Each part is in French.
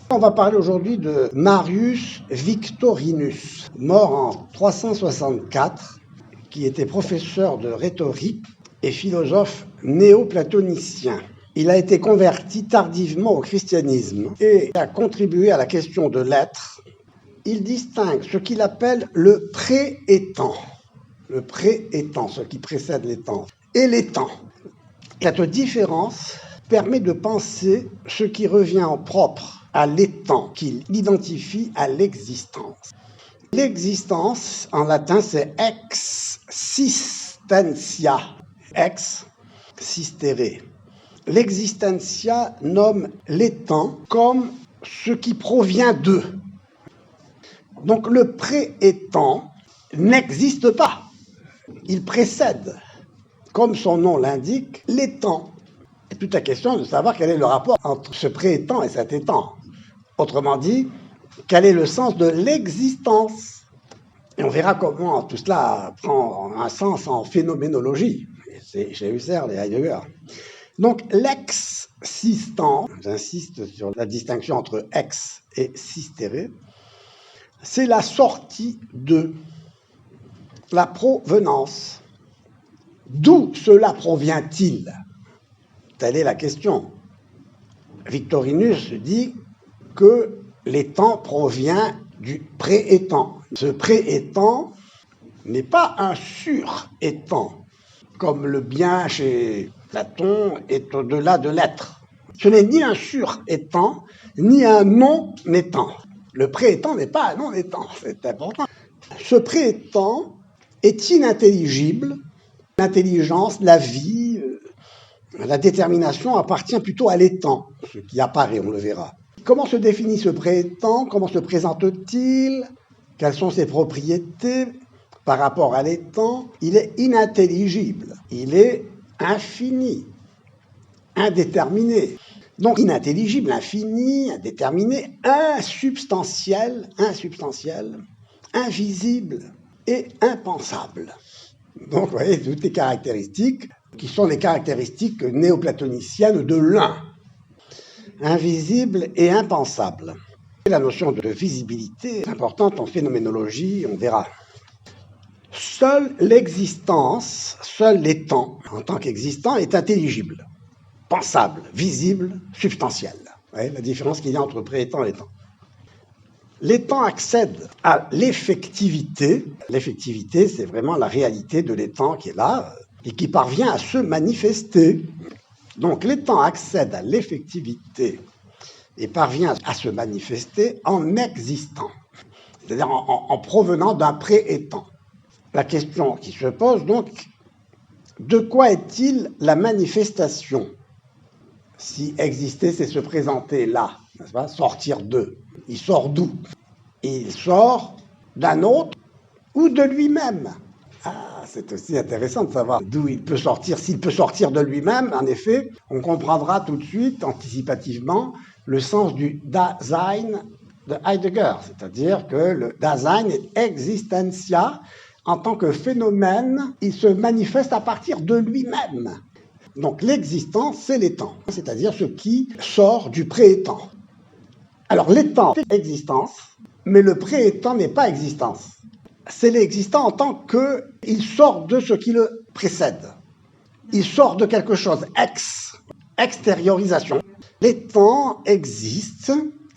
On va parler aujourd'hui de Marius Victorinus, mort en 364, qui était professeur de rhétorique et philosophe néoplatonicien. Il a été converti tardivement au christianisme et a contribué à la question de l'être. Il distingue ce qu'il appelle le pré-étant, ce qui précède les temps, et les temps. Cette différence permet de penser ce qui revient en propre à l'étant qu'il identifie à l'existence. L'existence, en latin, c'est existentia, existere. L'existentia nomme l'étant comme ce qui provient d'eux. Donc le pré-étant n'existe pas, il précède, comme son nom l'indique, l'étant. Et toute la question de savoir quel est le rapport entre ce pré-étant et cet étant. Autrement dit, quel est le sens de l'existence? Et on verra comment tout cela prend un sens en phénoménologie. C'est chez Husserl et Heidegger. Donc l'existant, j'insiste sur la distinction entre ex et sistere, c'est la sortie de, la provenance. D'où cela provient-il? Telle est la question. Victorinus dit que l'étant provient du pré-étant. Ce pré-étant n'est pas un sur-étant, comme le bien chez Platon est au-delà de l'être. Ce n'est ni un sur-étant, ni un non-étant. Le pré-étant n'est pas un non-étant, c'est important. Ce pré-étant est inintelligible. L'intelligence, la vie, la détermination appartient plutôt à l'étant, ce qui apparaît, on le verra. Comment se définit ce pré-étant? Comment se présente-t-il? Quelles sont ses propriétés par rapport à l'étant? Il est inintelligible, il est infini, indéterminé. Donc inintelligible, infini, indéterminé, insubstantiel, invisible et impensable. Donc vous voyez, toutes les caractéristiques qui sont les caractéristiques néoplatoniciennes de l'un. Invisible et impensable. La notion de visibilité est importante en phénoménologie, on verra. Seule l'existence, seul l'étant, en tant qu'existant, est intelligible, pensable, visible, substantiel. Vous voyez la différence qu'il y a entre pré-étant et l'étant. L'étant accède à l'effectivité. L'effectivité, c'est vraiment la réalité de l'étant qui est là et qui parvient à se manifester. Donc l'étant accède à l'effectivité et parvient à se manifester en existant, c'est-à-dire en provenant d'un pré-étant. La question qui se pose donc, de quoi est-il la manifestation? Si exister, c'est se présenter là, n'est-ce pas? Sortir d'eux. Il sort d'où? Il sort d'un autre ou de lui-même. C'est aussi intéressant de savoir d'où il peut sortir. S'il peut sortir de lui-même, en effet, on comprendra tout de suite, anticipativement, le sens du Dasein de Heidegger. C'est-à-dire que le Dasein est existentia. En tant que phénomène, il se manifeste à partir de lui-même. Donc l'existence, c'est l'étant, c'est-à-dire ce qui sort du pré-étant. Alors l'étant, c'est existence, mais le pré-étant n'est pas existence. C'est l'existant en tant qu'il sort de ce qui le précède. Il sort de quelque chose, extériorisation. L'étant existe,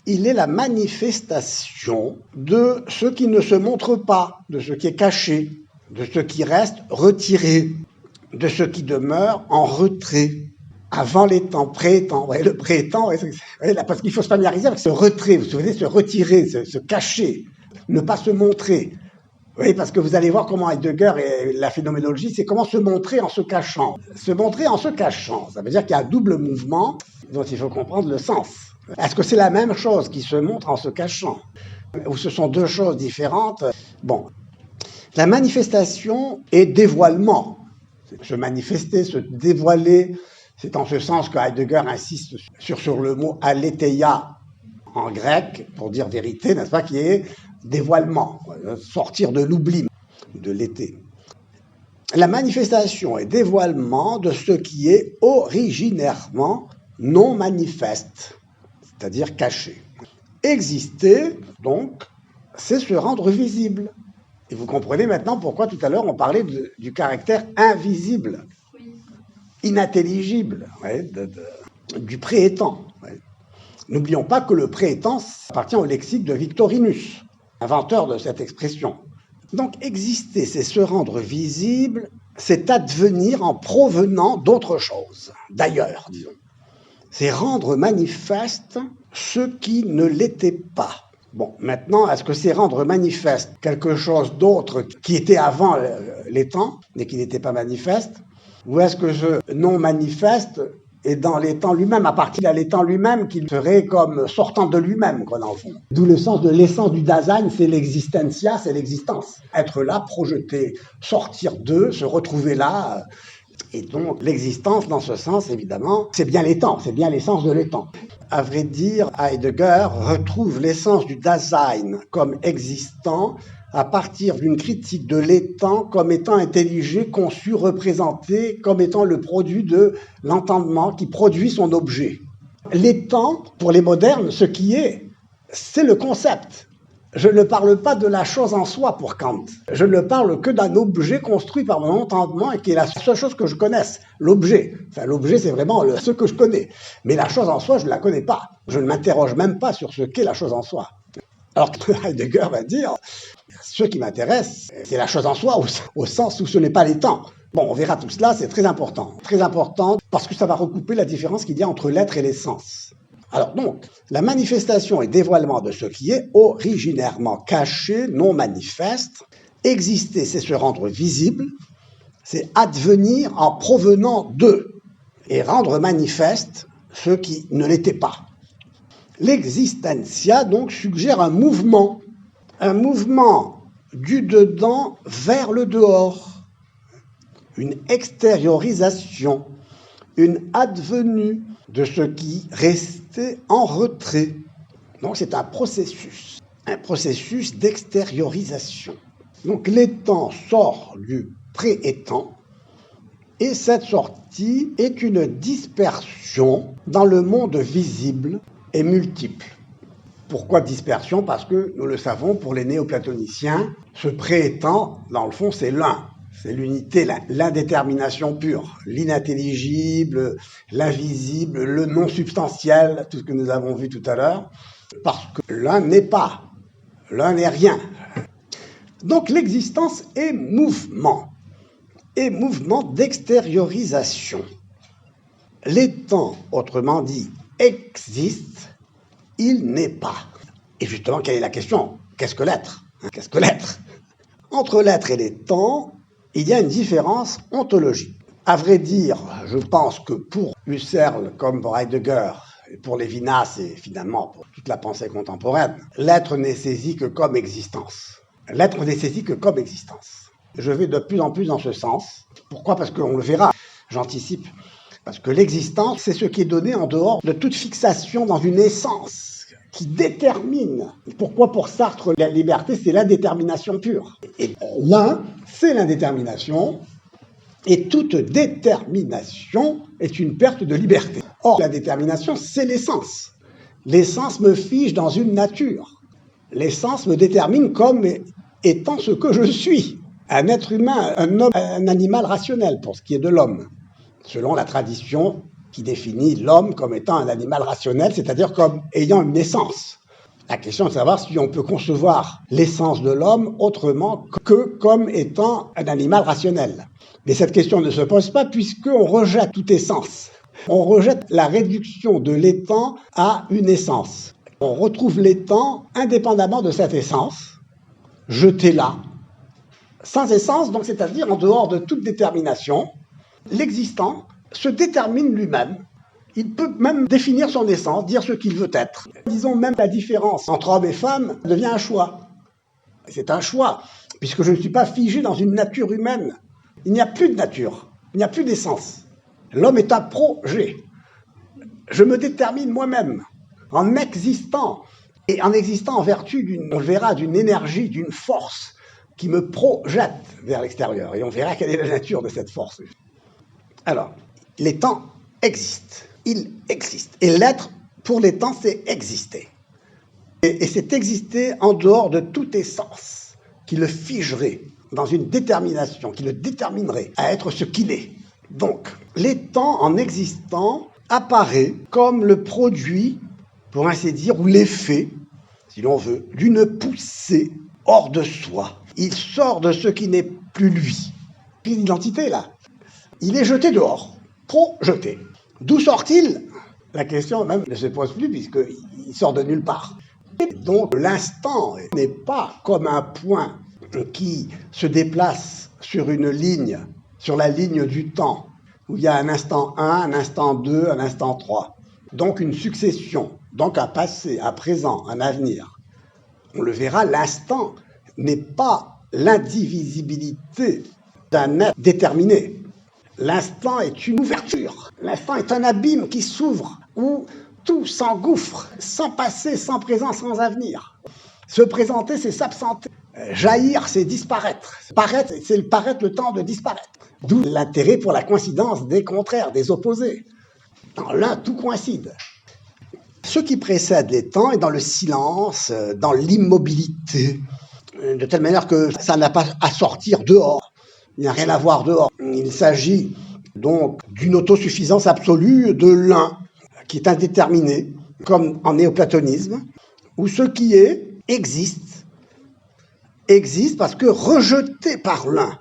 il est la manifestation de ce qui ne se montre pas, de ce qui est caché, de ce qui reste retiré, de ce qui demeure en retrait. Avant l'étant, pré-étant, le pré-étant, parce qu'il faut se familiariser avec ce retrait, vous savez, se retirer, se cacher, ne pas se montrer. Oui, parce que vous allez voir comment Heidegger et la phénoménologie, c'est comment se montrer en se cachant. Se montrer en se cachant, ça veut dire qu'il y a un double mouvement dont il faut comprendre le sens. Est-ce que c'est la même chose qui se montre en se cachant? Ou ce sont deux choses différentes? Bon, la manifestation est dévoilement. Se manifester, se dévoiler, c'est en ce sens que Heidegger insiste sur le mot aletheia en grec, pour dire vérité, n'est-ce pas, qui est dévoilement, sortir de l'oubli, de l'été. La manifestation est dévoilement de ce qui est originairement non manifeste, c'est-à-dire caché. Exister, donc, c'est se rendre visible. Et vous comprenez maintenant pourquoi tout à l'heure on parlait du caractère invisible, inintelligible, du préétant. N'oublions pas que le préétant appartient au lexique de Victorinus, inventeur de cette expression. Donc exister, c'est se rendre visible, c'est advenir en provenant d'autre chose, d'ailleurs, disons. C'est rendre manifeste ce qui ne l'était pas. Bon, maintenant, est-ce que c'est rendre manifeste quelque chose d'autre qui était avant les temps, mais qui n'était pas manifeste? Ou est-ce que ce non manifeste est dans l'étang lui-même, à partir de l'étang lui-même, qui serait comme sortant de lui-même, quoi, dans le fond. D'où le sens de l'essence du Dasein, c'est l'existentia, c'est l'existence. Être là, projeter, sortir d'eux, se retrouver là. Et donc, l'existence, dans ce sens, évidemment, c'est bien l'étang, c'est bien l'essence de l'étang. À vrai dire, Heidegger retrouve l'essence du Dasein comme existant à partir d'une critique de l'étang comme étant intelligé, conçu, représenté, comme étant le produit de l'entendement qui produit son objet. L'étang, pour les modernes, ce qui est, c'est le concept. Je ne parle pas de la chose en soi pour Kant. Je ne parle que d'un objet construit par mon entendement et qui est la seule chose que je connaisse, l'objet. Enfin, l'objet, c'est vraiment ce que je connais. Mais la chose en soi, je ne la connais pas. Je ne m'interroge même pas sur ce qu'est la chose en soi. Alors Heidegger va dire, ce qui m'intéresse, c'est la chose en soi, au sens où ce n'est pas l'étang. Bon, on verra tout cela, c'est très important parce que ça va recouper la différence qu'il y a entre l'être et l'essence. Alors donc, la manifestation et dévoilement de ce qui est originairement caché, non manifeste. Exister, c'est se rendre visible, c'est advenir en provenant d'eux et rendre manifeste ce qui ne l'était pas. L'existentia, donc, suggère un mouvement du dedans vers le dehors, une extériorisation, une advenue de ce qui restait en retrait. Donc c'est un processus d'extériorisation. Donc l'étang sort du pré-étang, et cette sortie est une dispersion dans le monde visible et multiple. Pourquoi dispersion? Parce que, nous le savons, pour les néoplatoniciens, ce pré-étang, dans le fond, c'est l'un. C'est l'unité, l'indétermination pure, l'inintelligible, l'invisible, le non-substantiel, tout ce que nous avons vu tout à l'heure, parce que l'un n'est pas, l'un n'est rien. Donc l'existence est mouvement d'extériorisation. L'étang, autrement dit, existe, il n'est pas. Et justement, quelle est la question? Qu'est-ce que l'être? Qu'est-ce que l'être? Entre l'être et l'étang, il y a une différence ontologique. À vrai dire, je pense que pour Husserl, comme pour Heidegger, et pour Lévinas et finalement pour toute la pensée contemporaine, l'être n'est saisi que comme existence. L'être n'est saisi que comme existence. Je vais de plus en plus dans ce sens. Pourquoi? Parce qu'on le verra, j'anticipe. Parce que l'existence, c'est ce qui est donné en dehors de toute fixation dans une essence qui détermine. Pourquoi pour Sartre, la liberté, c'est l'indétermination pure. Et l'un, c'est l'indétermination, et toute détermination est une perte de liberté. Or, la détermination, c'est l'essence. L'essence me fige dans une nature. L'essence me détermine comme étant ce que je suis. Un être humain, un homme, un animal rationnel, pour ce qui est de l'homme. Selon la tradition qui définit l'homme comme étant un animal rationnel, c'est-à-dire comme ayant une essence. La question est de savoir si on peut concevoir l'essence de l'homme autrement que comme étant un animal rationnel. Mais cette question ne se pose pas puisqu'on rejette toute essence. On rejette la réduction de l'étang à une essence. On retrouve l'étang indépendamment de cette essence, jeté là, sans essence, donc c'est-à-dire en dehors de toute détermination. L'existant se détermine lui-même. Il peut même définir son essence, dire ce qu'il veut être. Disons même la différence entre homme et femme devient un choix. C'est un choix, puisque je ne suis pas figé dans une nature humaine. Il n'y a plus de nature, il n'y a plus d'essence. L'homme est un projet. Je me détermine moi-même en existant, et en existant en vertu on le verra, d'une énergie, d'une force qui me projette vers l'extérieur. Et on verra quelle est la nature de cette force. Alors, l'étang existe, il existe. Et l'être, pour l'étang, c'est exister. Et c'est exister en dehors de toute essence, qui le figerait dans une détermination, qui le déterminerait à être ce qu'il est. Donc, l'étant en existant apparaît comme le produit, pour ainsi dire, ou l'effet, si l'on veut, d'une poussée hors de soi. Il sort de ce qui n'est plus lui. Puis l'identité, là, il est jeté dehors, projeté. D'où sort-il? La question même ne se pose plus puisqu'il sort de nulle part. Donc l'instant n'est pas comme un point qui se déplace sur une ligne, sur la ligne du temps, où il y a un instant 1, un instant 2, un instant 3. Donc une succession, donc un passé, un présent, un avenir. On le verra, l'instant n'est pas l'indivisibilité d'un être déterminé. L'instant est une ouverture. L'instant est un abîme qui s'ouvre, où tout s'engouffre, sans passé, sans présent, sans avenir. Se présenter, c'est s'absenter. Jaillir, c'est disparaître. Paraître, c'est le temps de disparaître. D'où l'intérêt pour la coïncidence des contraires, des opposés. Dans l'un, tout coïncide. Ce qui précède les temps est dans le silence, dans l'immobilité, de telle manière que ça n'a pas à sortir dehors. Il n'y a rien à voir dehors. Il s'agit donc d'une autosuffisance absolue de l'un, qui est indéterminé, comme en néoplatonisme, où ce qui est existe parce que rejeté par l'un.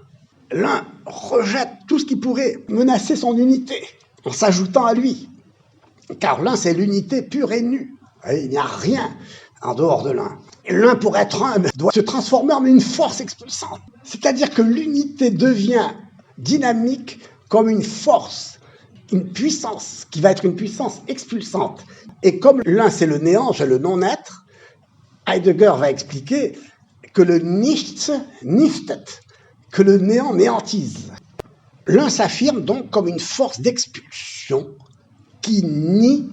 L'un rejette tout ce qui pourrait menacer son unité en s'ajoutant à lui. Car l'un, c'est l'unité pure et nue. Il n'y a rien en dehors de l'un. Et l'un, pour être un, doit se transformer en une force expulsante. C'est-à-dire que l'unité devient dynamique comme une force, une puissance, qui va être une puissance expulsante. Et comme l'un, c'est le néant, c'est le non-être, Heidegger va expliquer que le Nichts niftet, que le néant néantise. L'un s'affirme donc comme une force d'expulsion qui nie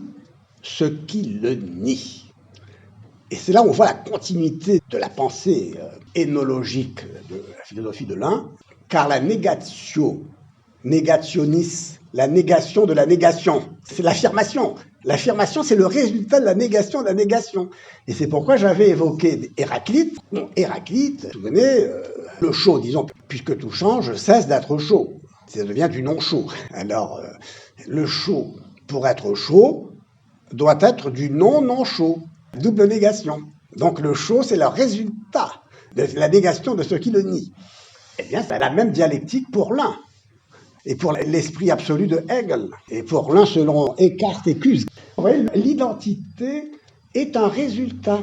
ce qui le nie. Et c'est là où on voit la continuité de la pensée énologique de la philosophie de l'un, car la négatio, négationis, la négation de la négation, c'est l'affirmation. L'affirmation, c'est le résultat de la négation de la négation. Et c'est pourquoi j'avais évoqué Héraclite. Bon, Héraclite, vous vous souvenez, le chaud, disons, puisque tout change, cesse d'être chaud. Ça devient du non-chaud. Alors, le chaud, pour être chaud, doit être du non-non-chaud. Double négation. Donc le chaud, c'est le résultat de la négation de ce qui le nie. Eh bien, c'est la même dialectique pour l'un. Et pour l'esprit absolu de Hegel. Et pour l'un selon Eckhart et Kuhn. Vous voyez, l'identité est un résultat.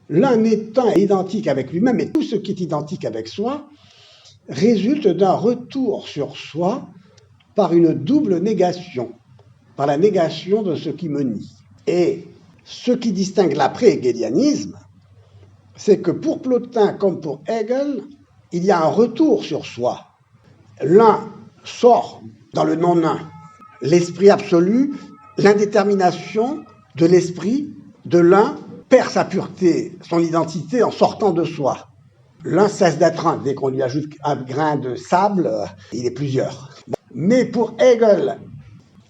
L'un étant identique avec lui-même, et tout ce qui est identique avec soi, résulte d'un retour sur soi par une double négation, par la négation de ce qui me nie. Et ce qui distingue l'après-hegelianisme, c'est que pour Plotin comme pour Hegel, il y a un retour sur soi. L'un sort dans le non-un, l'esprit absolu, l'indétermination de l'esprit de l'un perd sa pureté, son identité en sortant de soi. L'un cesse d'être un, dès qu'on lui ajoute un grain de sable, il est plusieurs. Mais pour Hegel,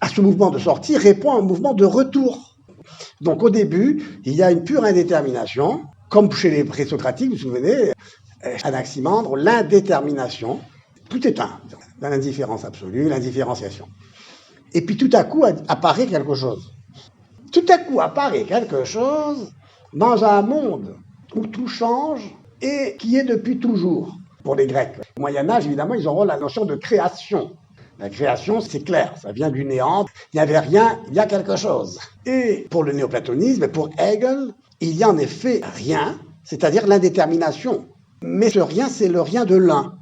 à ce mouvement de sortie répond à un mouvement de retour. Donc au début, il y a une pure indétermination, comme chez les présocratiques, vous vous souvenez, Anaximandre, l'indétermination, tout est un, dans l'indifférence absolue, l'indifférenciation. Et puis tout à coup apparaît quelque chose. Tout à coup apparaît quelque chose dans un monde où tout change et qui est depuis toujours. Pour les Grecs, au Moyen-Âge, évidemment, ils auront la notion de création. La création, c'est clair, ça vient du néant, il n'y avait rien, il y a quelque chose. Et pour le néoplatonisme, pour Hegel, il y a en effet rien, c'est-à-dire l'indétermination. Mais ce rien, c'est le rien de l'un.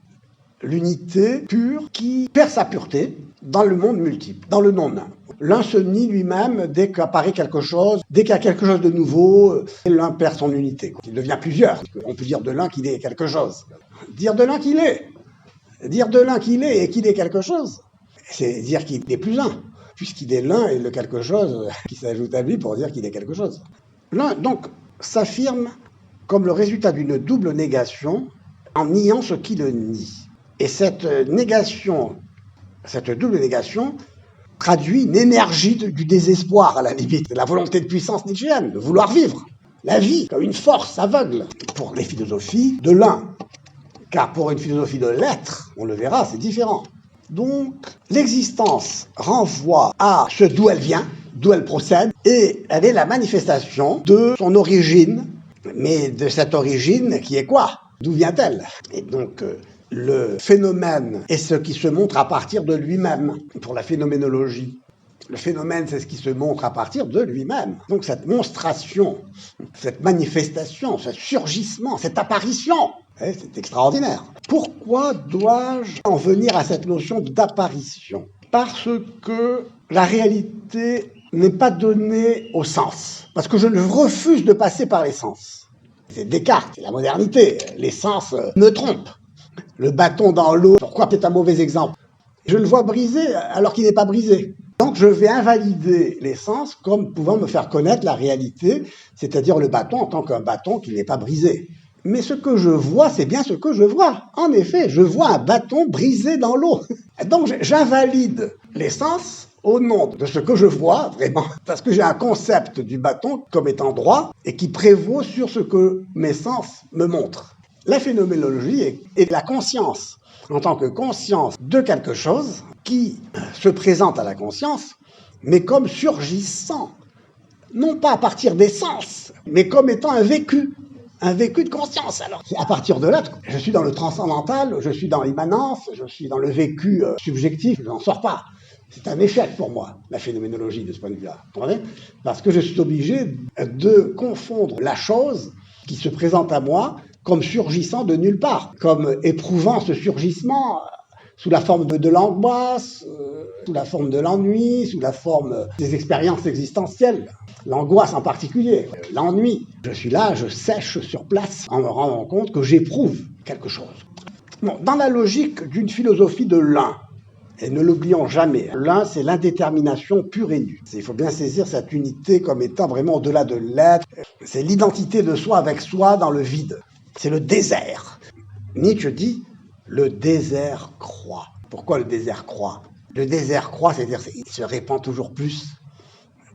L'unité pure qui perd sa pureté dans le monde multiple, dans le non-un. L'un se nie lui-même dès qu'apparaît quelque chose, dès qu'il y a quelque chose de nouveau, l'un perd son unité. Il devient plusieurs. On peut dire de l'un qu'il est quelque chose. Dire de l'un qu'il est. Dire de l'un qu'il est et qu'il est quelque chose, c'est dire qu'il n'est plus un, puisqu'il est l'un et le quelque chose qui s'ajoute à lui pour dire qu'il est quelque chose. L'un, donc, s'affirme comme le résultat d'une double négation en niant ce qui le nie. Et cette négation, cette double négation, traduit une énergie du désespoir, à la limite, la volonté de puissance nietzschéenne, de vouloir vivre. la vie comme une force aveugle pour les philosophies de l'un. Car pour une philosophie de l'être, on le verra, c'est différent. Donc, l'existence renvoie à ce d'où elle vient, d'où elle procède, et elle est la manifestation de son origine, mais de cette origine qui est quoi? D'où vient-elle? Et donc, le phénomène est ce qui se montre à partir de lui-même, pour la phénoménologie. Le phénomène, c'est ce qui se montre à partir de lui-même. Donc cette monstration, cette manifestation, ce surgissement, cette apparition, c'est extraordinaire. Pourquoi dois-je en venir à cette notion d'apparition? Parce que la réalité n'est pas donnée au sens. Parce que je refuse de passer par les sens. C'est Descartes, c'est la modernité. Les sens me trompent. Le bâton dans l'eau, pourquoi c'est un mauvais exemple? Je le vois brisé alors qu'il n'est pas brisé. Donc je vais invalider les sens comme pouvant me faire connaître la réalité, c'est-à-dire le bâton en tant qu'un bâton qui n'est pas brisé. Mais ce que je vois, c'est bien ce que je vois. En effet, je vois un bâton brisé dans l'eau. Donc j'invalide les sens au nom de ce que je vois, vraiment, parce que j'ai un concept du bâton comme étant droit et qui prévaut sur ce que mes sens me montrent. La phénoménologie est la conscience, en tant que conscience de quelque chose qui se présente à la conscience, mais comme surgissant, non pas à partir des sens, mais comme étant un vécu de conscience. Alors, à partir de là, je suis dans le transcendantal, je suis dans l'immanence, je suis dans le vécu subjectif, je n'en sors pas. C'est un échec pour moi, la phénoménologie de ce point de vue-là. Vous comprenez? Parce que je suis obligé de confondre la chose qui se présente à moi comme surgissant de nulle part, comme éprouvant ce surgissement sous la forme de l'angoisse, sous la forme de l'ennui, sous la forme des expériences existentielles. L'angoisse en particulier, l'ennui. Je suis là, je sèche sur place en me rendant compte que j'éprouve quelque chose. Bon, dans la logique d'une philosophie de l'un, et ne l'oublions jamais, l'un c'est l'indétermination pure et nue. Il faut bien saisir cette unité comme étant vraiment au-delà de l'être. C'est l'identité de soi avec soi dans le vide. C'est le désert. Nietzsche dit « le désert croît ». Pourquoi le désert croît? Le désert croît, c'est-à-dire qu'il se répand toujours plus.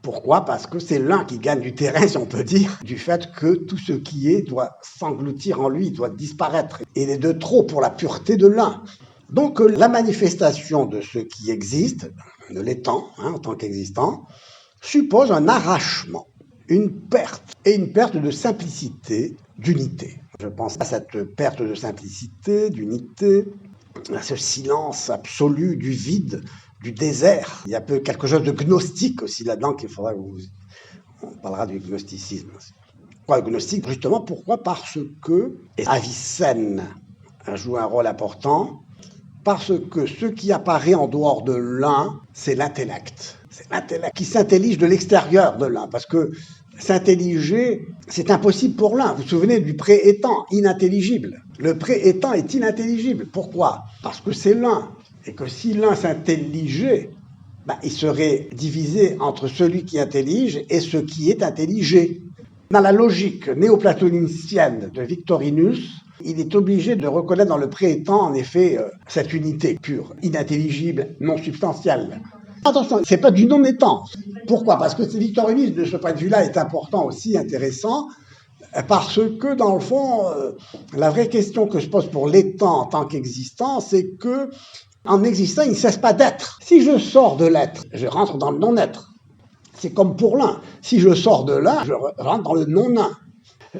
Pourquoi? Parce que c'est l'un qui gagne du terrain, si on peut dire, du fait que tout ce qui est doit s'engloutir en lui, doit disparaître. Et il est de trop pour la pureté de l'un. Donc la manifestation de ce qui existe, de l'étant, en tant qu'existant, suppose un arrachement, une perte, et une perte de simplicité, d'unité. Je pense à cette perte de simplicité, d'unité, à ce silence absolu du vide, du désert. Il y a quelque chose de gnostique aussi là-dedans qu'il faudra que on parlera du gnosticisme. Pourquoi le gnostique? Justement, pourquoi? Parce que Avicenne joue un rôle important, parce que ce qui apparaît en dehors de l'un, c'est l'intellect. C'est l'intellect qui s'intellige de l'extérieur de l'un, parce que s'intelliger, c'est impossible pour l'un. Vous vous souvenez du pré-étant, inintelligible. Le pré-étant est inintelligible. Pourquoi? Parce que c'est l'un. Et que si l'un s'intelligeait, il serait divisé entre celui qui intellige et ce qui est intelligé. Dans la logique néoplatonicienne de Victorinus, il est obligé de reconnaître dans le pré-étant, en effet, cette unité pure, inintelligible, non substantielle. Attention, c'est pas du non-étant. Pourquoi? Parce que Victorinus, de ce point de vue-là, est important aussi, intéressant, parce que, dans le fond, la vraie question que je pose pour l'étant en tant qu'existant, c'est que, en existant, il ne cesse pas d'être. Si je sors de l'être, je rentre dans le non-être. C'est comme pour l'un. Si je sors de l'un, je rentre dans le non-un.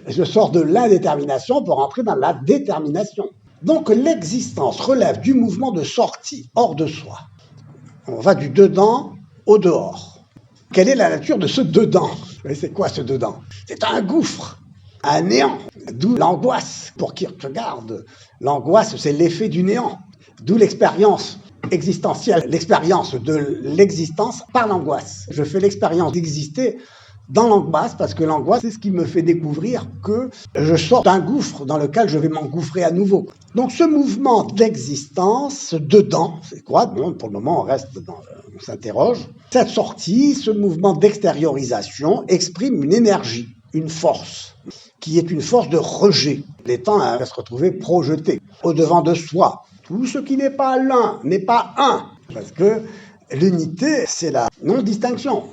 Je sors de l'indétermination pour entrer dans la détermination. Donc l'existence relève du mouvement de sortie hors de soi. On va du dedans au dehors. Quelle est la nature de ce dedans? C'est quoi ce dedans? C'est un gouffre, un néant. D'où l'angoisse. Pour Kierkegaard, l'angoisse, c'est l'effet du néant. D'où l'expérience existentielle, l'expérience de l'existence par l'angoisse. Je fais l'expérience d'exister dans l'angoisse, parce que l'angoisse, c'est ce qui me fait découvrir que je sors d'un gouffre dans lequel je vais m'engouffrer à nouveau. Donc ce mouvement d'existence, dedans, c'est quoi? Bon, pour le moment, on s'interroge. Cette sortie, ce mouvement d'extériorisation exprime une énergie, une force, qui est une force de rejet. L'étant va se retrouver projeté au-devant de soi. Tout ce qui n'est pas l'un n'est pas un, parce que l'unité, c'est la non-distinction.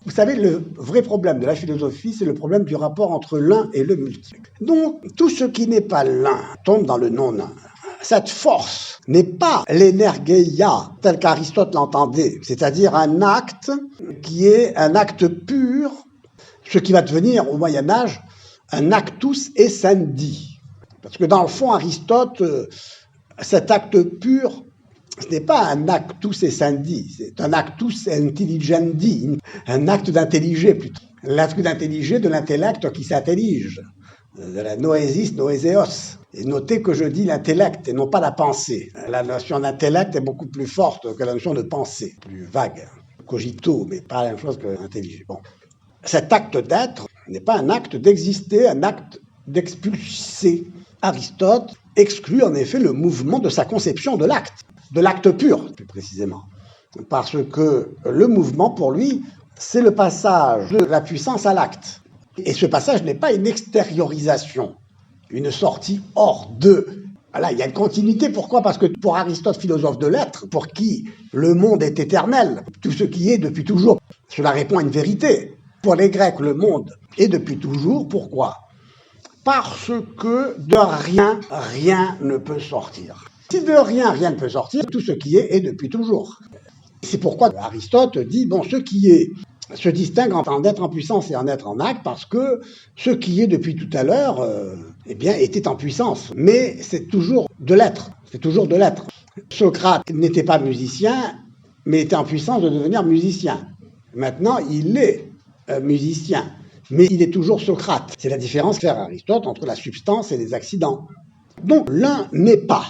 Vous savez, le vrai problème de la philosophie, c'est le problème du rapport entre l'un et le multiple. Donc, tout ce qui n'est pas l'un tombe dans le non-un. Cette force n'est pas l'énergeia tel qu'Aristote l'entendait, c'est-à-dire un acte qui est un acte pur, ce qui va devenir au Moyen-Âge un actus essendi. Parce que dans le fond, Aristote, cet acte pur, ce n'est pas un actus essendi, c'est un actus intelligendi, un acte d'intelliger plutôt. L'acte d'intelliger de l'intellect qui s'intellige, de la noesis noeseos. Et notez que je dis l'intellect et non pas la pensée. La notion d'intellect est beaucoup plus forte que la notion de pensée, plus vague, cogito, mais pas la même chose que intelliger. Bon. Cet acte d'être n'est pas un acte d'exister, un acte d'expulser. Aristote exclut en effet le mouvement de sa conception de l'acte pur, plus précisément. Parce que le mouvement, pour lui, c'est le passage de la puissance à l'acte. Et ce passage n'est pas une extériorisation, une sortie hors de. Voilà, il y a une continuité. Pourquoi ? Parce que pour Aristote, philosophe de l'être, pour qui le monde est éternel, tout ce qui est depuis toujours, cela répond à une vérité. Pour les Grecs, le monde est depuis toujours. Pourquoi ? Parce que de rien, rien ne peut sortir. Si de rien, rien ne peut sortir, tout ce qui est depuis toujours. C'est pourquoi Aristote dit, bon, ce qui est se distingue en être en puissance et en être en acte, parce que ce qui est depuis tout à l'heure, eh bien, était en puissance. Mais c'est toujours de l'être. C'est toujours de l'être. Socrate n'était pas musicien, mais était en puissance de devenir musicien. Maintenant, il est musicien, mais il est toujours Socrate. C'est la différence qu'a fait Aristote entre la substance et les accidents. Donc, l'un n'est pas.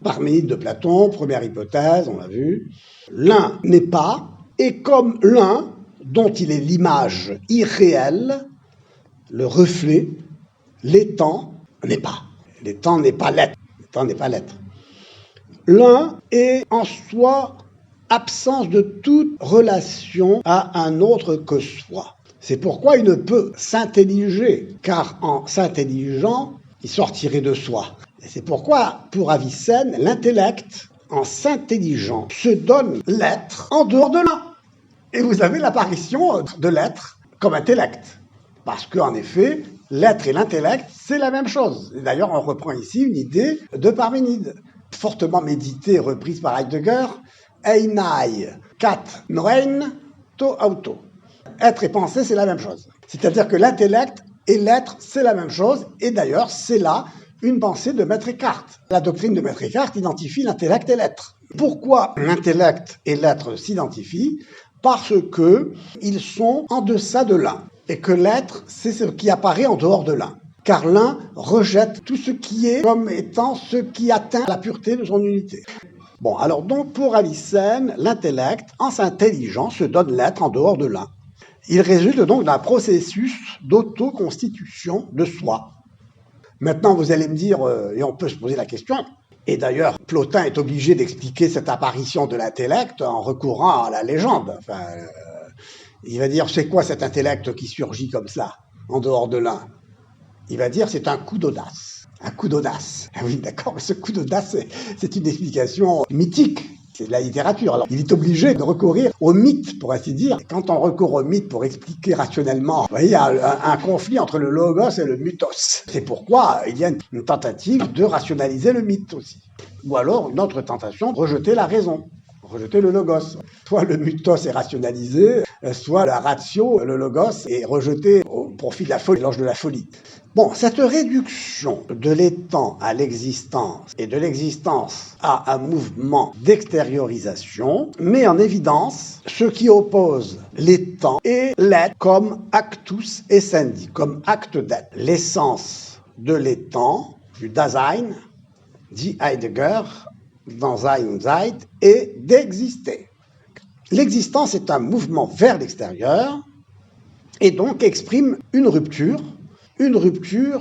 Parménide de Platon, première hypothèse, on l'a vu. L'un n'est pas, et comme l'un, dont il est l'image irréelle, le reflet, l'étant n'est pas. L'étant n'est pas l'être. L'étant n'est pas l'être. L'un est en soi absence de toute relation à un autre que soi. C'est pourquoi il ne peut s'intelliger, car en s'intelligeant, il sortirait de soi. Et c'est pourquoi, pour Avicenne, l'intellect, en s'intelligeant, se donne l'être en dehors de l'un. Et vous avez l'apparition de l'être comme intellect. Parce qu'en effet, l'être et l'intellect, c'est la même chose. Et d'ailleurs, on reprend ici une idée de Parménide, fortement méditée et reprise par Heidegger, Einai, kat noein, to auto. Être et penser, c'est la même chose. C'est-à-dire que l'intellect et l'être, c'est la même chose. Et d'ailleurs, c'est là une pensée de Maître Eckhart. La doctrine de Maître Eckhart identifie l'intellect et l'être. Pourquoi l'intellect et l'être s'identifient ? Parce qu'ils sont en deçà de l'un. Et que l'être, c'est ce qui apparaît en dehors de l'un. Car l'un rejette tout ce qui est comme étant ce qui atteint la pureté de son unité. Bon, alors donc pour Avicenne, l'intellect, en s'intelligeant, se donne l'être en dehors de l'un. Il résulte donc d'un processus d'autoconstitution de soi. Maintenant, vous allez me dire, et on peut se poser la question, et d'ailleurs, Plotin est obligé d'expliquer cette apparition de l'intellect en recourant à la légende. Enfin, il va dire, c'est quoi cet intellect qui surgit comme ça, en dehors de l'un ? Il va dire, c'est un coup d'audace. Un coup d'audace. Ah oui, d'accord, mais ce coup d'audace, c'est une explication mythique. C'est de la littérature. Alors, il est obligé de recourir au mythe, pour ainsi dire. Et quand on recourt au mythe pour expliquer rationnellement, vous voyez, il y a un conflit entre le logos et le mythos. C'est pourquoi il y a une tentative de rationaliser le mythe aussi. Ou alors, une autre tentation, rejeter la raison, rejeter le logos. Soit le mythos est rationalisé, soit la ratio, le logos, est rejeté au profit de la folie, l'ange de la folie. Bon, cette réduction de l'étant à l'existence et de l'existence à un mouvement d'extériorisation met en évidence ce qui oppose l'étant et l'être comme actus essendi, comme acte d'être. L'essence de l'étant, du Dasein, dit Heidegger, dans Sein Zeit, est d'exister. L'existence est un mouvement vers l'extérieur et donc exprime une rupture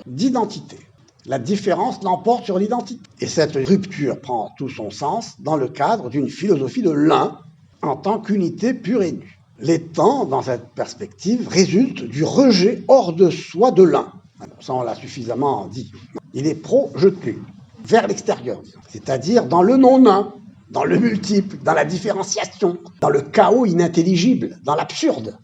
d'identité. La différence l'emporte sur l'identité. Et cette rupture prend tout son sens dans le cadre d'une philosophie de l'un en tant qu'unité pure et nue. L'étant, dans cette perspective, résulte du rejet hors de soi de l'un. Ça, on l'a suffisamment dit. Il est projeté vers l'extérieur, c'est-à-dire dans le non-un, dans le multiple, dans la différenciation, dans le chaos inintelligible, dans l'absurde.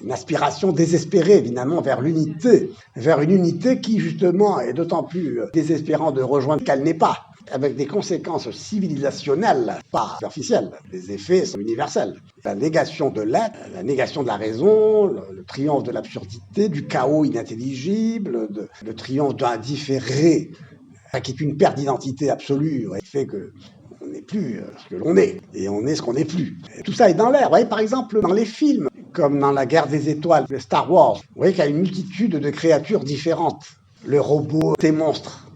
une aspiration désespérée, évidemment, vers l'unité, vers une unité qui, justement, est d'autant plus désespérante de rejoindre qu'elle n'est pas, avec des conséquences civilisationnelles, pas superficielles. Les effets sont universels. La négation de l'être, la négation de la raison, le triomphe de l'absurdité, du chaos inintelligible, le triomphe d'un différé, qui est une perte d'identité absolue, qui fait que on n'est plus ce que l'on est, et on est ce qu'on n'est plus. Et tout ça est dans l'air. Vous voyez, par exemple, dans les films, comme dans La Guerre des Étoiles, le Star Wars, vous voyez qu'il y a une multitude de créatures différentes. Le robot, des monstres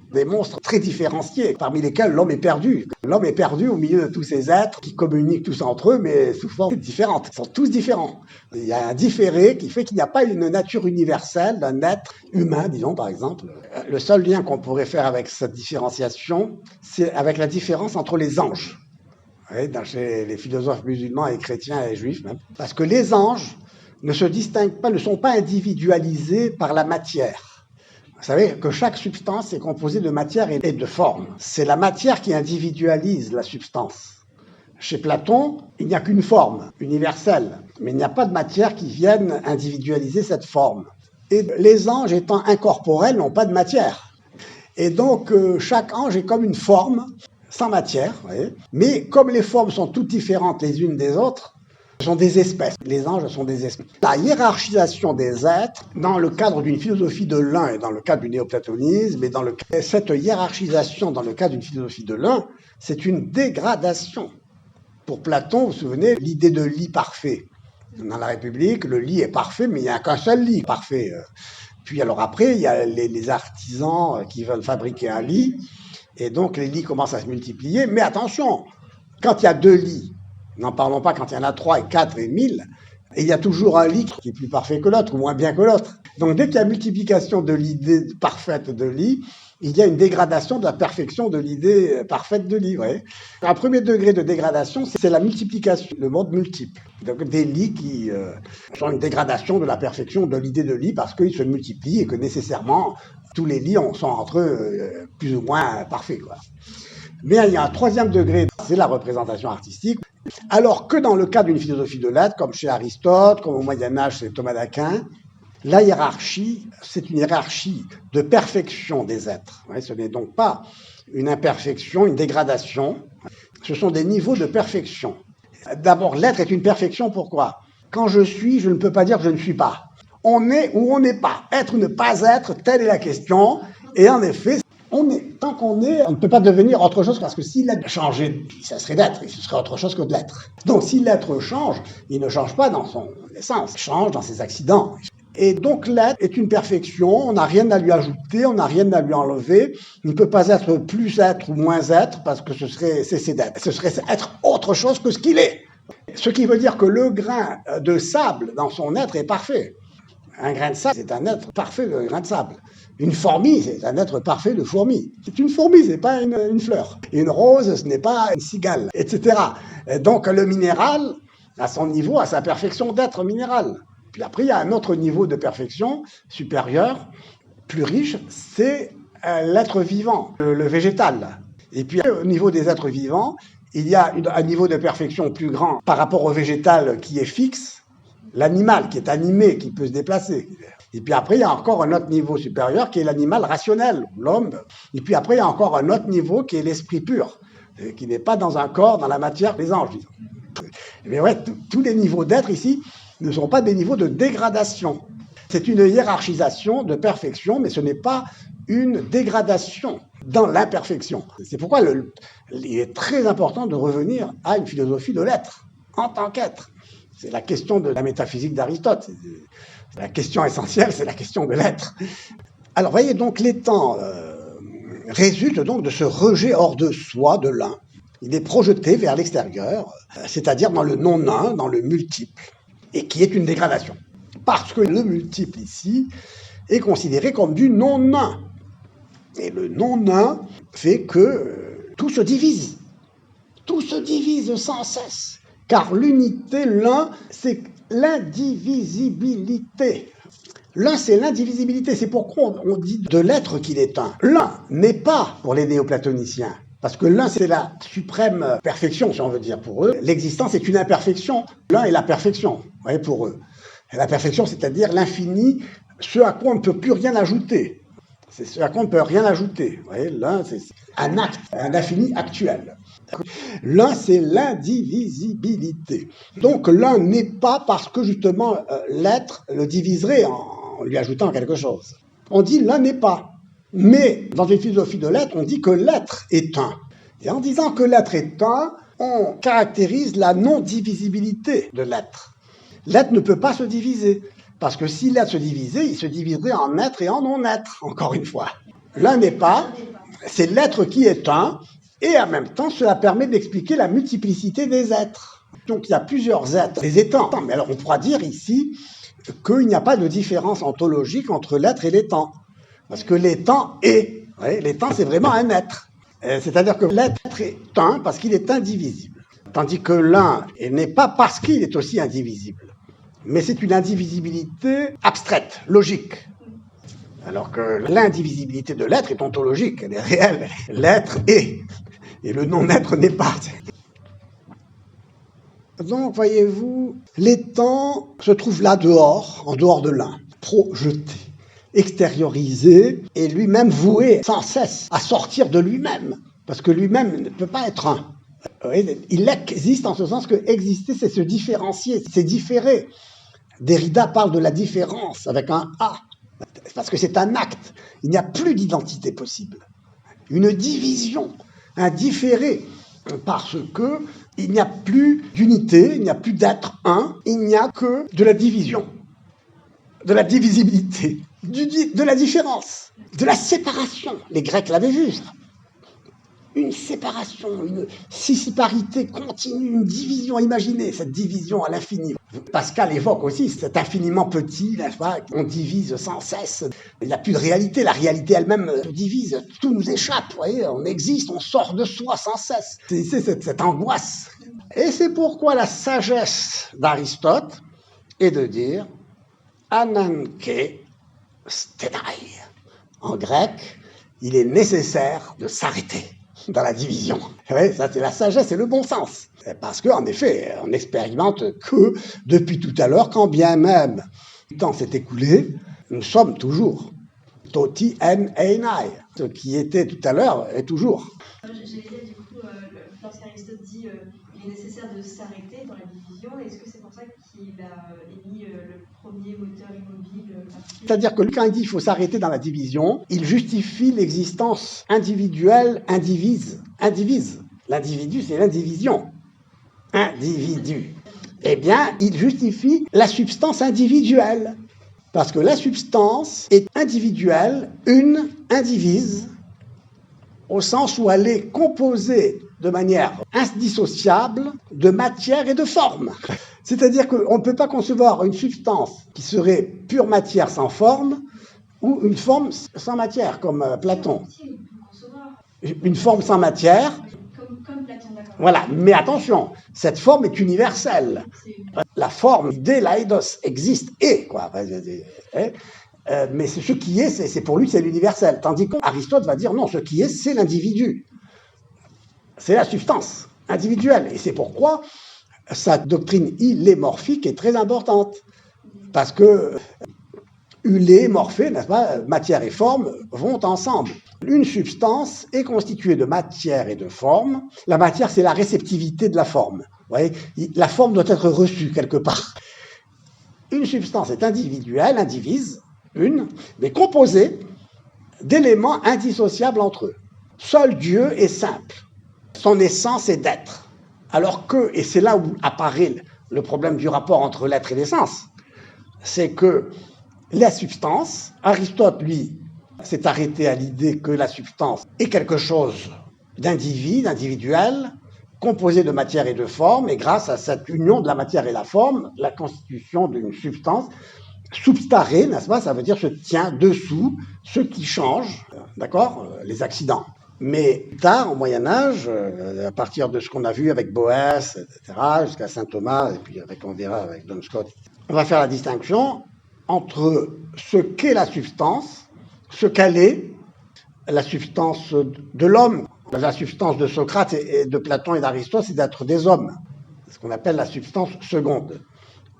très différenciés, parmi lesquels l'homme est perdu. L'homme est perdu au milieu de tous ces êtres qui communiquent tous entre eux, mais sous forme différente. Ils sont tous différents. Il y a un différé qui fait qu'il n'y a pas une nature universelle d'un être humain, disons par exemple. Le seul lien qu'on pourrait faire avec cette différenciation, c'est avec la différence entre les anges. Oui, chez les philosophes musulmans et chrétiens et juifs même. Parce que les anges ne se distinguent pas, ne sont pas individualisés par la matière. Vous savez que chaque substance est composée de matière et de forme. C'est la matière qui individualise la substance. Chez Platon, il n'y a qu'une forme universelle, mais il n'y a pas de matière qui vienne individualiser cette forme. Et les anges étant incorporels n'ont pas de matière. Et donc chaque ange est comme une forme sans matière, vous voyez. Mais comme les formes sont toutes différentes les unes des autres, ce sont des espèces. Les anges sont des espèces. La hiérarchisation des êtres, dans le cadre d'une philosophie de l'un et dans le cadre du néoplatonisme, et cette hiérarchisation dans le cadre d'une philosophie de l'un, c'est une dégradation. Pour Platon, vous vous souvenez, l'idée de lit parfait. Dans la République, le lit est parfait, mais il n'y a qu'un seul lit parfait. Puis alors après, il y a les artisans qui veulent fabriquer un lit, et donc les lits commencent à se multiplier. Mais attention, quand il y a 2 lits, n'en parlons pas quand il y en a 3 et 4 et 1000, et il y a toujours un lit qui est plus parfait que l'autre, ou moins bien que l'autre. Donc dès qu'il y a multiplication de l'idée parfaite de lit, il y a une dégradation de la perfection de l'idée parfaite de lit. Ouais. Un premier degré de dégradation, c'est la multiplication, le monde multiple. Donc des lits qui sont une dégradation de la perfection de l'idée de lit parce qu'ils se multiplient et que nécessairement tous les lits sont entre eux plus ou moins parfaits, quoi. Mais il y a un troisième degré, c'est la représentation artistique. Alors que dans le cas d'une philosophie de l'être, comme chez Aristote, comme au Moyen-Âge chez Thomas d'Aquin, la hiérarchie, c'est une hiérarchie de perfection des êtres. Ce n'est donc pas une imperfection, une dégradation. Ce sont des niveaux de perfection. D'abord, l'être est une perfection, pourquoi ? Quand je suis, je ne peux pas dire que je ne suis pas. On est ou on n'est pas. Être ou ne pas être, telle est la question. Et en effet, on est. Tant qu'on est, on ne peut pas devenir autre chose parce que si l'être changeait, ça serait d'être, et ce serait autre chose que de l'être. Donc si l'être change, il ne change pas dans son essence, il change dans ses accidents. Et donc l'être est une perfection, on n'a rien à lui ajouter, on n'a rien à lui enlever. Il ne peut pas être plus être ou moins être parce que ce serait cesser d'être. Ce serait être autre chose que ce qu'il est. Ce qui veut dire que le grain de sable dans son être est parfait. Un grain de sable, c'est un être parfait de grain de sable. Une fourmi, c'est un être parfait de fourmi. C'est une fourmi, ce n'est pas une fleur. Et une rose, ce n'est pas une cigale, etc. Et donc le minéral, à son niveau, a sa perfection d'être minéral. Puis après, il y a un autre niveau de perfection supérieur, plus riche, c'est l'être vivant, le végétal. Et puis au niveau des êtres vivants, il y a un niveau de perfection plus grand par rapport au végétal qui est fixe, l'animal qui est animé, qui peut se déplacer. Et puis après, il y a encore un autre niveau supérieur qui est l'animal rationnel, l'homme. Et puis après, il y a encore un autre niveau qui est l'esprit pur, qui n'est pas dans un corps, dans la matière, les anges, disons. Mais ouais, tous les niveaux d'être ici ne sont pas des niveaux de dégradation. C'est une hiérarchisation de perfection, mais ce n'est pas une dégradation dans l'imperfection. C'est pourquoi il est très important de revenir à une philosophie de l'être, en tant qu'être. C'est la question de la métaphysique d'Aristote. La question essentielle, c'est la question de l'être. Alors, voyez, donc, l'étant résulte donc de ce rejet hors de soi de l'un. Il est projeté vers l'extérieur, c'est-à-dire dans le non-un, dans le multiple, et qui est une dégradation. Parce que le multiple, ici, est considéré comme du non-un. Et le non-un fait que tout se divise. Tout se divise sans cesse. Car l'unité, l'un, c'est l'indivisibilité. L'un, c'est l'indivisibilité. C'est pourquoi on dit de l'être qu'il est un. L'un n'est pas pour les néoplatoniciens. Parce que l'un, c'est la suprême perfection, si on veut dire, pour eux. L'existence est une imperfection. L'un est la perfection, vous voyez, pour eux. La perfection, c'est-à-dire l'infini, ce à quoi on ne peut plus rien ajouter. C'est ce à quoi on ne peut rien ajouter. Vous voyez, l'un, c'est un acte, un infini actuel. L'un, c'est l'indivisibilité. Donc l'un n'est pas parce que justement l'être le diviserait en lui ajoutant quelque chose. On dit l'un n'est pas. Mais dans une philosophie de l'être, on dit que l'être est un. Et en disant que l'être est un, on caractérise la non-divisibilité de l'être. L'être ne peut pas se diviser. Parce que si l'être se divisait, il se diviserait en être et en non-être, encore une fois. L'un n'est pas, c'est l'être qui est un, et en même temps, cela permet d'expliquer la multiplicité des êtres. Donc il y a plusieurs êtres, des étangs. Mais alors on pourra dire ici qu'il n'y a pas de différence ontologique entre l'être et l'étang. Parce que l'étang est, l'étang c'est vraiment un être. C'est-à-dire que l'être est un parce qu'il est indivisible. Tandis que l'un n'est pas parce qu'il est aussi indivisible. Mais c'est une indivisibilité abstraite, logique. Alors que l'indivisibilité de l'être est ontologique, elle est réelle. L'être est, et le non-être n'est pas. Donc, voyez-vous, l'étang se trouve là dehors, en dehors de l'un, projeté, extériorisé, et lui-même voué sans cesse à sortir de lui-même, parce que lui-même ne peut pas être un. Il existe en ce sens que exister, c'est se différencier, c'est différer. Derrida parle de la différence avec un A, parce que c'est un acte. Il n'y a plus d'identité possible. Une division, un différé, parce que il n'y a plus d'unité, il n'y a plus d'être un, il n'y a que de la division, de la divisibilité, de la différence, de la séparation. Les Grecs l'avaient vu, ça. Une séparation, une scissiparité continue, une division. Imaginez cette division à l'infini. Pascal évoque aussi cet infiniment petit, n'est-ce pas, on divise sans cesse. Il n'y a plus de réalité, la réalité elle-même se divise, tout nous échappe, vous voyez, on existe, on sort de soi sans cesse. C'est cette angoisse. Et c'est pourquoi la sagesse d'Aristote est de dire ananke stenai. En grec, il est nécessaire de s'arrêter dans la division. Oui, ça c'est la sagesse et le bon sens. Parce qu'en effet, on n'expérimente que depuis tout à l'heure, quand bien même le temps s'est écoulé, nous sommes toujours. Toti en einai. Ce qui était tout à l'heure est toujours. J'allais dire du coup, lorsqu'Aristote dit il est nécessaire de s'arrêter dans la division, est-ce que c'est pour ça qu'il a émis le premier moteur immobile C'est-à-dire que quand il dit qu'il faut s'arrêter dans la division, il justifie l'existence individuelle, indivise. L'individu, c'est l'indivision. Individu. Eh bien, il justifie la substance individuelle. Parce que la substance est individuelle, une indivise, au sens où elle est composée de manière indissociable de matière et de forme. C'est-à-dire qu'on ne peut pas concevoir une substance qui serait pure matière sans forme ou une forme sans matière, comme Platon. Une forme sans matière. Comme Platon, d'accord. Voilà, mais attention, cette forme est universelle. La forme, l'idée, l'aidos, existe et, quoi. Mais ce qui est, c'est pour lui, c'est l'universel. Tandis qu'Aristote va dire non, ce qui est, c'est l'individu. C'est la substance individuelle. Et c'est pourquoi sa doctrine illémorphique est très importante. Parce que ulé, morphé, n'est-ce pas, matière et forme vont ensemble. Une substance est constituée de matière et de forme. La matière, c'est la réceptivité de la forme. Vous voyez, la forme doit être reçue quelque part. Une substance est individuelle, indivise, mais composée d'éléments indissociables entre eux. Seul Dieu est simple. Son essence est d'être. Alors que, et c'est là où apparaît le problème du rapport entre l'être et l'essence, c'est que la substance, Aristote, lui, s'est arrêté à l'idée que la substance est quelque chose d'individuel, composé de matière et de forme, et grâce à cette union de la matière et la forme, la constitution d'une substance substare, n'est-ce pas, ça veut dire se tient dessous ce qui change, d'accord, les accidents. Mais tard, au Moyen-Âge, à partir de ce qu'on a vu avec Boès, etc., jusqu'à saint Thomas, et puis on verra avec Duns Scotus, on va faire la distinction entre ce qu'est la substance, ce qu'elle est, la substance de l'homme. La substance de Socrate et de Platon et d'Aristote, c'est d'être des hommes. C'est ce qu'on appelle la substance seconde.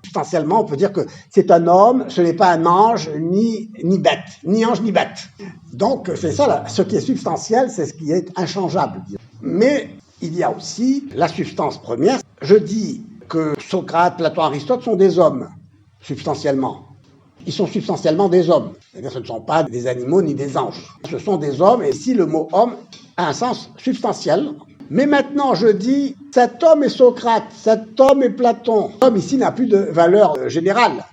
Substantiellement, on peut dire que c'est un homme, ce n'est pas un ange, ni bête, ni ange, ni bête. Donc, c'est ça, là, ce qui est substantiel, c'est ce qui est inchangeable. Mais il y a aussi la substance première. Je dis que Socrate, Platon, Aristote sont des hommes, substantiellement. Ils sont substantiellement des hommes. C'est-à-dire ce ne sont pas des animaux ni des anges. Ce sont des hommes, et ici le mot homme a un sens substantiel. Mais maintenant, je dis, cet homme est Socrate, cet homme est Platon. L'homme ici n'a plus de valeur générale.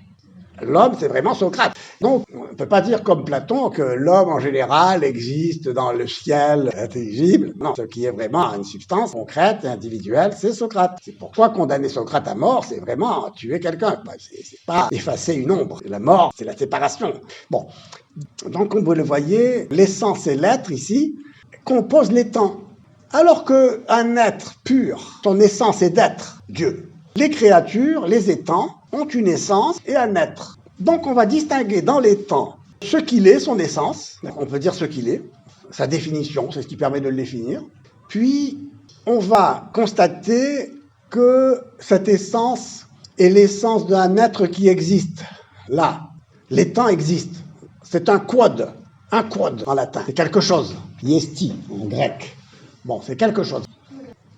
L'homme, c'est vraiment Socrate. Donc, on ne peut pas dire comme Platon que l'homme en général existe dans le ciel intelligible. Non, ce qui est vraiment une substance concrète et individuelle, c'est Socrate. C'est pourquoi condamner Socrate à mort, c'est vraiment tuer quelqu'un. C'est pas effacer une ombre. La mort, c'est la séparation. Bon, donc comme vous le voyez, l'essence et l'être ici composent les temps. Alors qu'un être pur, son essence est d'être, Dieu. Les créatures, les étangs, ont une essence et un être. Donc on va distinguer dans les temps ce qu'il est, son essence, on peut dire ce qu'il est, sa définition, c'est ce qui permet de le définir. Puis on va constater que cette essence est l'essence d'un être qui existe. Là, les temps existent. C'est un quod en latin, c'est quelque chose. Iesti en grec. Bon, c'est quelque chose.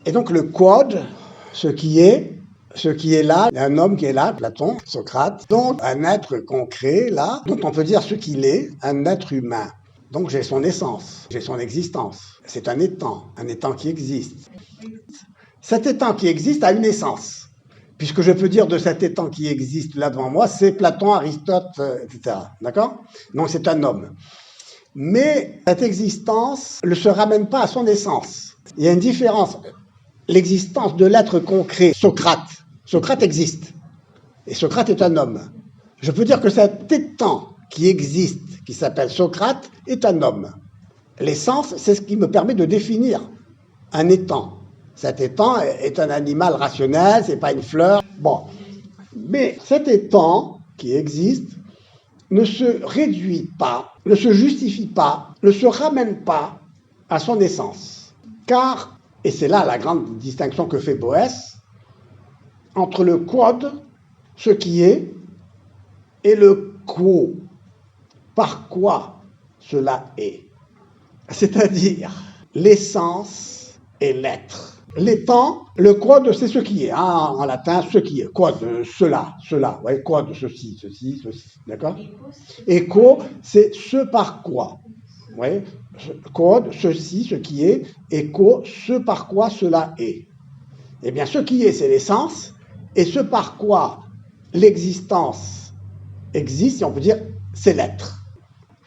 Et donc le quod, ce qui est là, un homme qui est là, Platon, Socrate, donc un être concret là, dont on peut dire ce qu'il est, un être humain. Donc j'ai son essence, j'ai son existence. C'est un étang qui existe. Cet étang qui existe a une essence, puisque je peux dire de cet étang qui existe là devant moi, c'est Platon, Aristote, etc. D'accord? Donc c'est un homme. Mais cette existence ne se ramène pas à son essence. Il y a une différence. L'existence de l'être concret, Socrate existe. Et Socrate est un homme. Je peux dire que cet étang qui existe, qui s'appelle Socrate, est un homme. L'essence, c'est ce qui me permet de définir un étang. Cet étang est un animal rationnel, c'est pas une fleur. Bon. Mais cet étang qui existe ne se réduit pas, ne se justifie pas, ne se ramène pas à son essence. Car, et c'est là la grande distinction que fait Boès, entre le quod, ce qui est, et le quo, par quoi cela est. C'est-à-dire l'essence et l'être. L'étant, le quod, c'est ce qui est. En latin, ce qui est. Quod, cela. Ouais, quod, ceci. D'accord? Echo, c'est ce par quoi. Ouais. Quod, ceci, ce qui est. Echo, ce par quoi cela est. Eh bien, ce qui est, c'est l'essence. Et ce par quoi l'existence existe, si on peut dire, c'est l'être.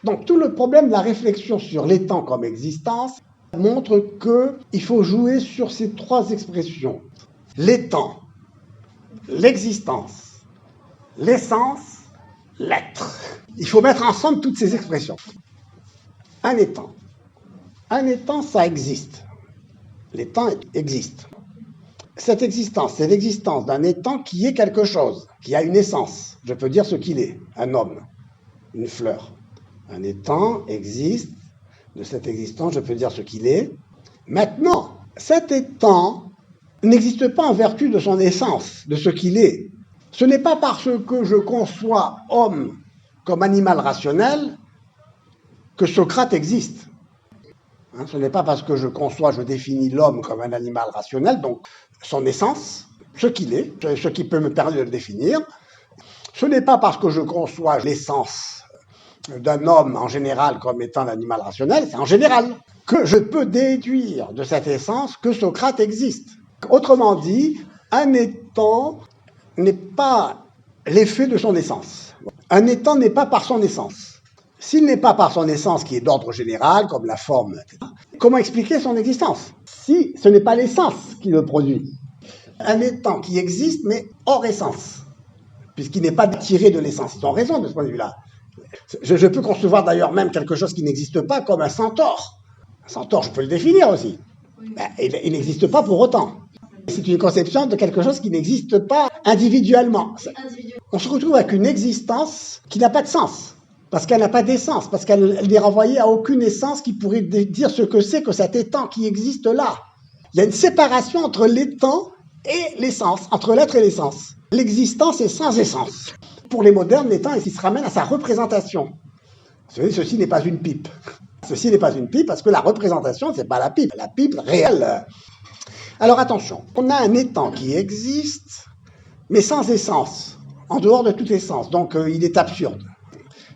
Donc tout le problème de la réflexion sur l'étant comme existence montre qu'il faut jouer sur ces trois expressions. L'étant, l'existence, l'essence, l'être. Il faut mettre ensemble toutes ces expressions. Un étant, ça existe. L'étant existe. Cette existence, c'est l'existence d'un étant qui est quelque chose, qui a une essence. Je peux dire ce qu'il est, un homme, une fleur. Un étant existe, de cette existence, je peux dire ce qu'il est. Maintenant, cet étant n'existe pas en vertu de son essence, de ce qu'il est. Ce n'est pas parce que je conçois homme comme animal rationnel que Socrate existe. Ce n'est pas parce que je définis l'homme comme un animal rationnel, donc son essence, ce qu'il est, ce qui peut me permettre de le définir. Ce n'est pas parce que je conçois l'essence d'un homme en général comme étant un animal rationnel, c'est en général, que je peux déduire de cette essence que Socrate existe. Autrement dit, un étant n'est pas l'effet de son essence. Un étant n'est pas par son essence. S'il n'est pas par son essence qui est d'ordre général, comme la forme, etc., comment expliquer son existence si ce n'est pas l'essence qui le produit? Un étant qui existe, mais hors essence, puisqu'il n'est pas tiré de l'essence. Ils ont raison de ce point de vue-là. Je peux concevoir d'ailleurs même quelque chose qui n'existe pas, comme un centaure. Un centaure, je peux le définir aussi. Il n'existe pas pour autant. C'est une conception de quelque chose qui n'existe pas individuellement. On se retrouve avec une existence qui n'a pas de sens, parce qu'elle n'a pas d'essence, parce qu'elle n'est renvoyée à aucune essence qui pourrait dire ce que c'est que cet étang qui existe là. Il y a une séparation entre l'étang et l'essence, entre l'être et l'essence. L'existence est sans essence. Pour les modernes, l'étant, il se ramène à sa représentation. Ceci n'est pas une pipe. Ceci n'est pas une pipe parce que la représentation, c'est pas la pipe réelle. Alors attention, on a un étant qui existe, mais sans essence, en dehors de toute essence. Donc il est absurde.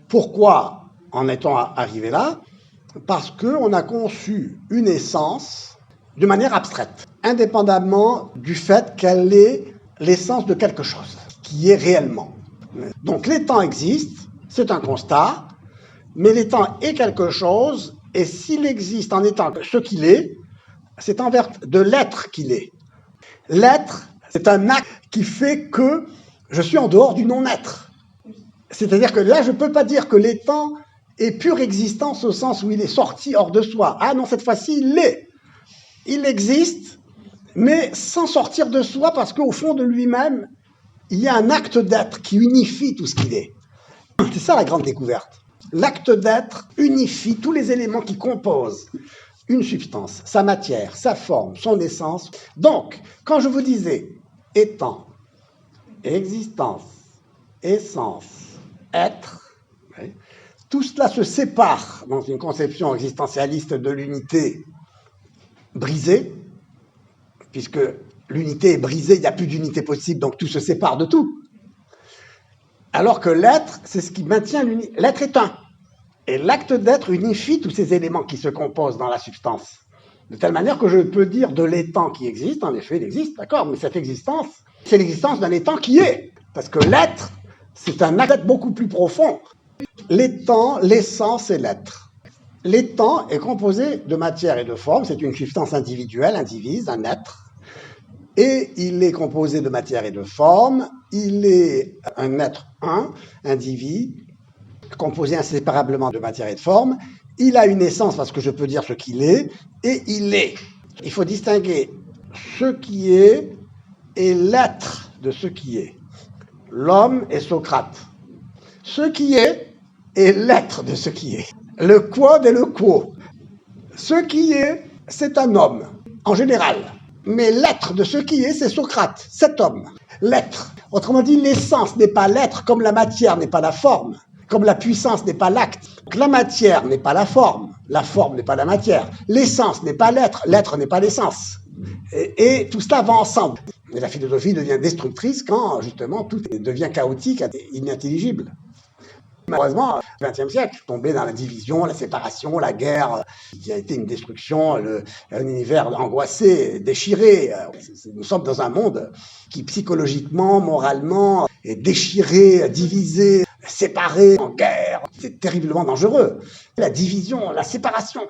Pourquoi en est-on arrivé là? Parce qu'on a conçu une essence de manière abstraite, indépendamment du fait qu'elle est l'essence de quelque chose, qui est réellement. Donc l'étant existe, c'est un constat, mais l'étant est quelque chose, et s'il existe en étant ce qu'il est, c'est envers de l'être qu'il est. L'être, c'est un acte qui fait que je suis en dehors du non-être. C'est-à-dire que là, je ne peux pas dire que l'étant est pure existence au sens où il est sorti hors de soi. Ah non, cette fois-ci, il l'est. Il existe, mais sans sortir de soi, parce qu'au fond de lui-même, il y a un acte d'être qui unifie tout ce qu'il est. C'est ça la grande découverte. L'acte d'être unifie tous les éléments qui composent une substance, sa matière, sa forme, son essence. Donc, quand je vous disais étant, existence, essence, être, tout cela se sépare dans une conception existentialiste de l'unité brisée, puisque l'unité est brisée, il n'y a plus d'unité possible, donc tout se sépare de tout. Alors que l'être, c'est ce qui maintient l'unité. L'être est un. Et l'acte d'être unifie tous ces éléments qui se composent dans la substance. De telle manière que je peux dire de l'étant qui existe, en effet, il existe, d'accord, mais cette existence, c'est l'existence d'un étant qui est. Parce que l'être, c'est un acte beaucoup plus profond. L'étant, l'essence et l'être. L'étant est composé de matière et de forme, c'est une substance individuelle, indivise, un être. Et il est composé de matière et de forme, il est un être individu, composé inséparablement de matière et de forme, il a une essence parce que je peux dire ce qu'il est, et il est. Il faut distinguer ce qui est et l'être de ce qui est. L'homme est Socrate. Ce qui est l'être de ce qui est. Le quod et le quo. Ce qui est, c'est un homme, en général. Mais l'être de ce qui est, c'est Socrate, cet homme. L'être. Autrement dit, l'essence n'est pas l'être, comme la matière n'est pas la forme, comme la puissance n'est pas l'acte. La matière n'est pas la forme n'est pas la matière. L'essence n'est pas l'être n'est pas l'essence. Et tout cela va ensemble. Et la philosophie devient destructrice quand, justement, tout devient chaotique et inintelligible. Malheureusement, au XXe siècle, tombé dans la division, la séparation, la guerre, qui a été une destruction, un univers angoissé, déchiré. Nous sommes dans un monde qui, psychologiquement, moralement, est déchiré, divisé, séparé, en guerre. C'est terriblement dangereux. La division, la séparation.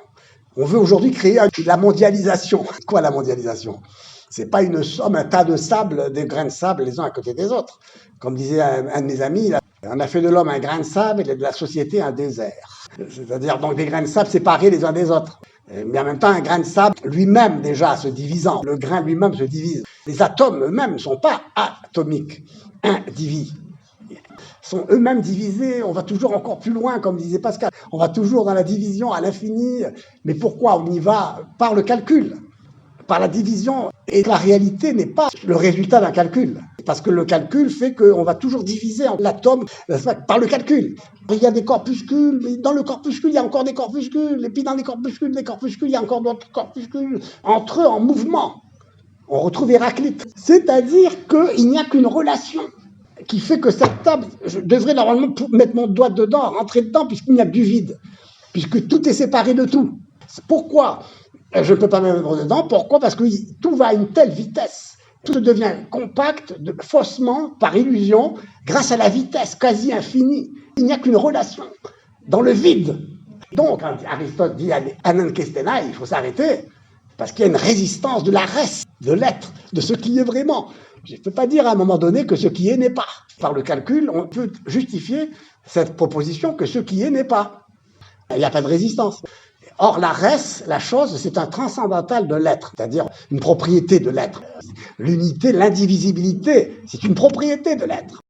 On veut aujourd'hui créer la mondialisation. Quoi, la mondialisation? C'est pas une somme, un tas de sable, des grains de sable les uns à côté des autres. Comme disait un de mes amis, on a fait de l'homme un grain de sable et de la société un désert. C'est-à-dire donc des grains de sable séparés les uns des autres. Mais en même temps, un grain de sable lui-même déjà se divisant. Le grain lui-même se divise. Les atomes eux-mêmes ne sont pas atomiques, indivis. Sont eux-mêmes divisés, on va toujours encore plus loin, comme disait Pascal. On va toujours dans la division à l'infini. Mais pourquoi on y va? Par le calcul, par la division. Et la réalité n'est pas le résultat d'un calcul. Parce que le calcul fait qu'on va toujours diviser l'atome par le calcul. Il y a des corpuscules, mais dans le corpuscule, il y a encore des corpuscules. Et puis dans les corpuscules, il y a encore d'autres corpuscules. Entre eux, en mouvement. On retrouve Héraclite. C'est-à-dire qu'il n'y a qu'une relation qui fait que cette table, je devrais normalement mettre mon doigt dedans, rentrer dedans, puisqu'il n'y a que du vide. Puisque tout est séparé de tout. Pourquoi je ne peux pas me mettre dedans? Pourquoi? Parce que tout va à une telle vitesse. Tout devient compact, faussement, par illusion, grâce à la vitesse quasi infinie. Il n'y a qu'une relation dans le vide. Donc, quand Aristote dit anankestena, il faut s'arrêter, parce qu'il y a une résistance de la res, de l'être, de ce qui est vraiment. Je ne peux pas dire à un moment donné que ce qui est n'est pas. Par le calcul, on peut justifier cette proposition que ce qui est n'est pas. Il n'y a pas de résistance. Or, la res, la chose, c'est un transcendantal de l'être, c'est-à-dire une propriété de l'être. L'unité, l'indivisibilité, c'est une propriété de l'être.